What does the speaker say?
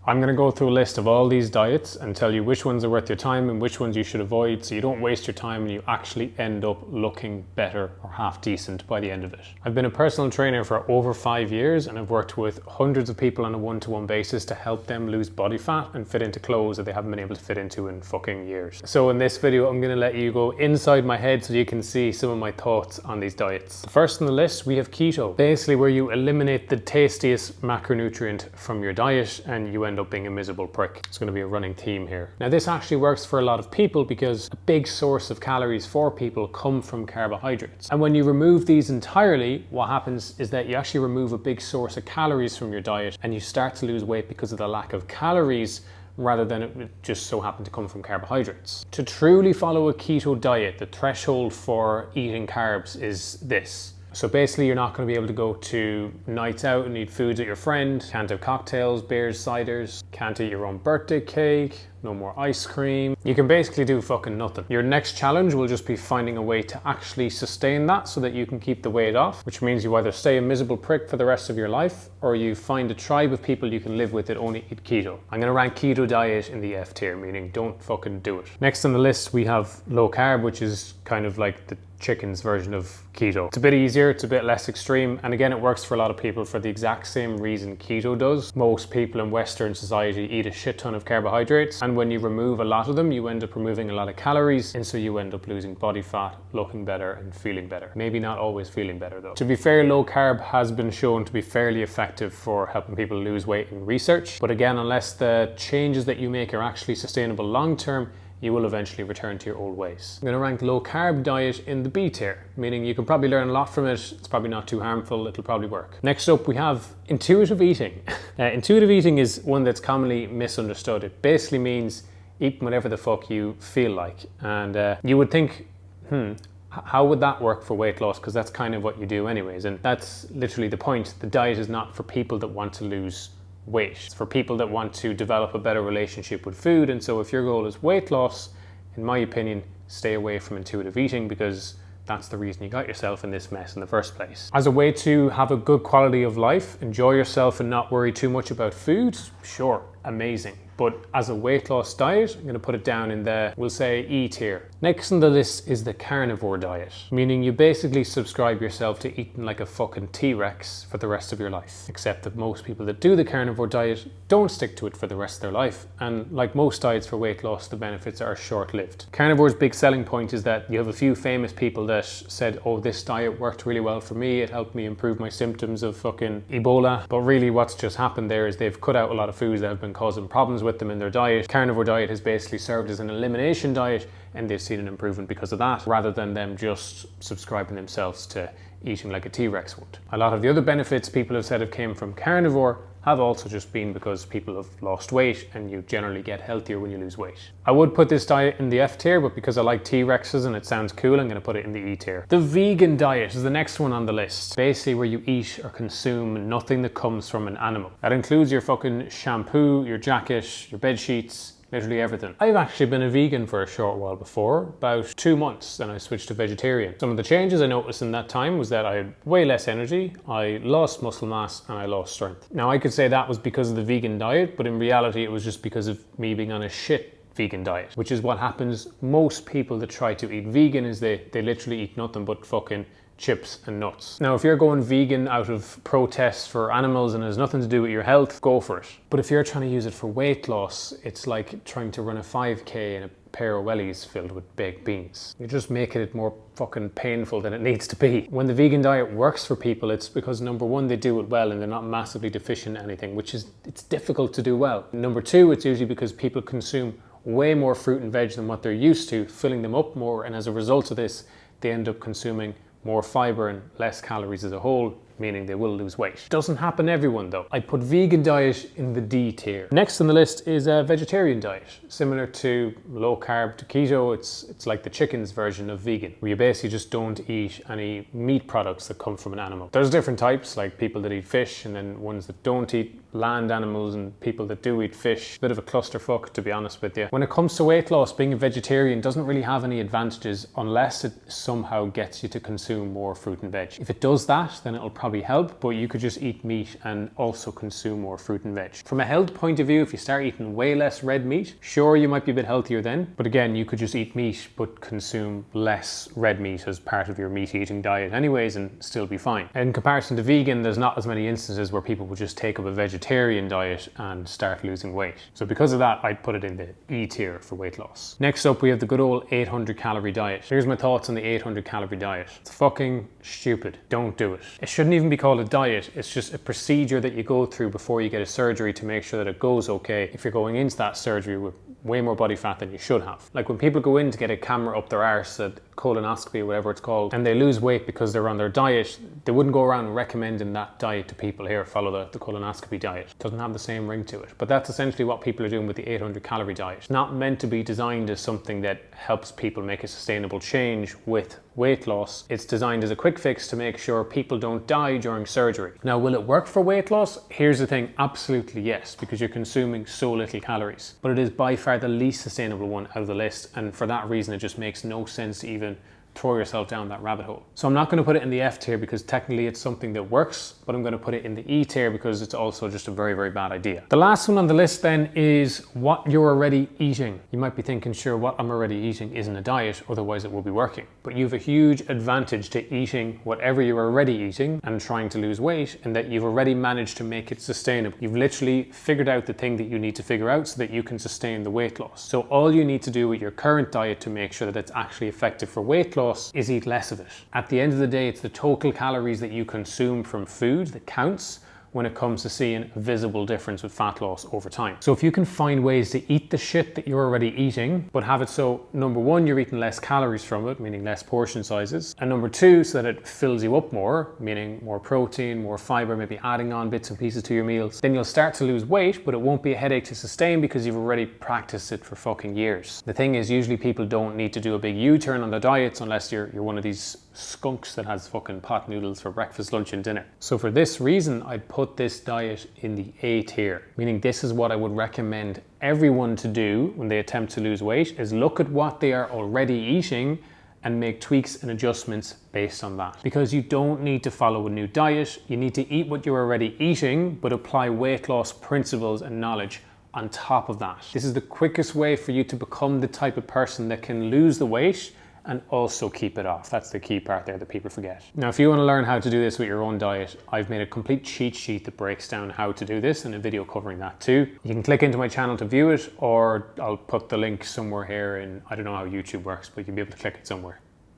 I'm going to go through a list of all these diets and tell you which ones are worth your time and which ones you should avoid so you don't waste your time and you actually end up looking better or half decent by the end of it. I've been a personal trainer for over 5 years and I've worked with hundreds of people on a one-to-one basis to help them lose body fat and fit into clothes that they haven't been able to fit into in fucking years. So in this video, I'm going to let you go inside my head so you can see some of my thoughts on these diets. First on the list, we have keto, basically where you eliminate the tastiest macronutrient from your diet and you end up being a miserable prick. It's going to be a running theme here. Now this actually works for a lot of people because a big source of calories for people come from carbohydrates. And when you remove these entirely, what happens is that you actually remove a big source of calories from your diet and you start to lose weight because of the lack of calories rather than it just so happened to come from carbohydrates. To truly follow a keto diet, the threshold for eating carbs is this. So basically you're not going to be able to go to nights out and eat foods with your friend, can't have cocktails, beers, ciders, can't eat your own birthday cake, no more ice cream. You can basically do fucking nothing. Your next challenge will just be finding a way to actually sustain that so that you can keep the weight off, which means you either stay a miserable prick for the rest of your life or you find a tribe of people you can live with that only eat keto. I'm going to rank keto diet in the F tier, meaning don't fucking do it. Next on the list we have low carb, which is kind of like the chicken's version of keto. It's a bit easier, it's a bit less extreme, and again it works for a lot of people for the exact same reason keto does. Most people in Western society eat a shit ton of carbohydrates, and when you remove a lot of them you end up removing a lot of calories, and so you end up losing body fat, looking better and feeling better. Maybe not always feeling better though. To be fair, low carb has been shown to be fairly effective for helping people lose weight in research, but again, unless the changes that you make are actually sustainable long term, you will eventually return to your old ways. I'm going to rank low carb diet in the B tier, meaning you can probably learn a lot from it. It's probably not too harmful. It'll probably work. Next up, we have intuitive eating. Intuitive eating is one that's commonly misunderstood. It basically means eat whatever the fuck you feel like. And you would think, how would that work for weight loss? Because that's kind of what you do anyways. And that's literally the point. The diet is not for people that want to lose weight. It's for people that want to develop a better relationship with food. And so if your goal is weight loss, in my opinion, stay away from intuitive eating because that's the reason you got yourself in this mess in the first place. As a way to have a good quality of life, enjoy yourself and not worry too much about food, sure, amazing. But as a weight loss diet, I'm going to put it down in the, we'll say, E tier. Next on the list is the carnivore diet, meaning you basically subscribe yourself to eating like a fucking T-Rex for the rest of your life. Except that most people that do the carnivore diet don't stick to it for the rest of their life. And like most diets for weight loss, the benefits are short-lived. Carnivore's big selling point is that you have a few famous people that said, oh, this diet worked really well for me. It helped me improve my symptoms of fucking Ebola. But really what's just happened there is they've cut out a lot of foods that have been causing problems with them in their diet. Carnivore diet has basically served as an elimination diet and they've seen an improvement because of that, rather than them just subscribing themselves to eating like a T-Rex would. A lot of the other benefits people have said have came from carnivore have also just been because people have lost weight and you generally get healthier when you lose weight. I would put this diet in the F tier, but because I like T-Rexes and it sounds cool, I'm going to put it in the E tier. The vegan diet is the next one on the list. Basically where you eat or consume nothing that comes from an animal. That includes your fucking shampoo, your jacket, your bed sheets, literally everything. I've actually been a vegan for a short while before, about 2 months, then I switched to vegetarian. Some of the changes I noticed in that time was that I had way less energy, I lost muscle mass and I lost strength. Now I could say that was because of the vegan diet, but in reality it was just because of me being on a shit vegan diet, which is what happens most people that try to eat vegan is they literally eat nothing but fucking chips and nuts. Now if you're going vegan out of protest for animals and has nothing to do with your health, go for it. But if you're trying to use it for weight loss, it's like trying to run a 5k in a pair of wellies filled with baked beans. You're just making it more fucking painful than it needs to be. When the vegan diet works for people, it's because number one, they do it well and they're not massively deficient in anything, which is, it's difficult to do well. Number two, it's usually because people consume way more fruit and veg than what they're used to, filling them up more, and as a result of this, they end up consuming more fiber and less calories as a whole, meaning they will lose weight. Doesn't happen to everyone though. I put vegan diet in the D tier. Next on the list is a vegetarian diet. Similar to low carb to keto, it's like the chicken's version of vegan, where you basically just don't eat any meat products that come from an animal. There's different types, like people that eat fish and then ones that don't eat land animals and people that do eat fish. Bit of a clusterfuck, to be honest with you. When it comes to weight loss, being a vegetarian doesn't really have any advantages unless it somehow gets you to consume more fruit and veg. If it does that, then it'll probably help, but you could just eat meat and also consume more fruit and veg. From a health point of view, if you start eating way less red meat, sure, you might be a bit healthier then, but again, you could just eat meat but consume less red meat as part of your meat eating diet anyways and still be fine. In comparison to vegan, there's not as many instances where people would just take up a vegetarian diet and start losing weight. So because of that, I'd put it in the E tier for weight loss. Next up, we have the good old 800 calorie diet. Here's my thoughts on the 800 calorie diet. It's fucking stupid. Don't do it. It shouldn't even be called a diet. It's just a procedure that you go through before you get a surgery to make sure that it goes okay if you're going into that surgery with way more body fat than you should have. Like when people go in to get a camera up their arse, a colonoscopy, whatever it's called, and they lose weight because they're on their diet, they wouldn't go around recommending that diet to people. Here, follow the colonoscopy diet. It doesn't have the same ring to it. But that's essentially what people are doing with the 800 calorie diet. It's not meant to be designed as something that helps people make a sustainable change with weight loss. It's designed as a quick fix to make sure people don't die during surgery. Now, will it work for weight loss? Here's the thing, absolutely yes, because you're consuming so little calories. But it is by far the least sustainable one out of the list, and for that reason, it just makes no sense to even throw yourself down that rabbit hole. So I'm not going to put it in the F tier because technically it's something that works, but I'm going to put it in the E tier because it's also just a very, very bad idea. The last one on the list then is what you're already eating. You might be thinking, sure, what I'm already eating isn't a diet, otherwise it will be working. But you have a huge advantage to eating whatever you're already eating and trying to lose weight, in that you've already managed to make it sustainable. You've literally figured out the thing that you need to figure out so that you can sustain the weight loss. So all you need to do with your current diet to make sure that it's actually effective for weight loss is eat less of it. At the end of the day, it's the total calories that you consume from food that counts when it comes to seeing a visible difference with fat loss over time. So if you can find ways to eat the shit that you're already eating, but have it so, number one, you're eating less calories from it, meaning less portion sizes, and number two, so that it fills you up more, meaning more protein, more fiber, maybe adding on bits and pieces to your meals, then you'll start to lose weight, but it won't be a headache to sustain because you've already practiced it for fucking years. The thing is, usually people don't need to do a big U-turn on their diets unless you're one of these skunks that has fucking pot noodles for breakfast, lunch and dinner. So for this reason, I'd put this diet in the A tier, meaning this is what I would recommend everyone to do when they attempt to lose weight, is look at what they are already eating and make tweaks and adjustments based on that. Because you don't need to follow a new diet, you need to eat what you're already eating, but apply weight loss principles and knowledge on top of that. This is the quickest way for you to become the type of person that can lose the weight and also keep it off. That's the key part there that people forget. Now, if you want to learn how to do this with your own diet, I've made a complete cheat sheet that breaks down how to do this and a video covering that too. You can click into my channel to view it, or I'll put the link somewhere here in, I don't know how YouTube works, but you'll be able to click it somewhere.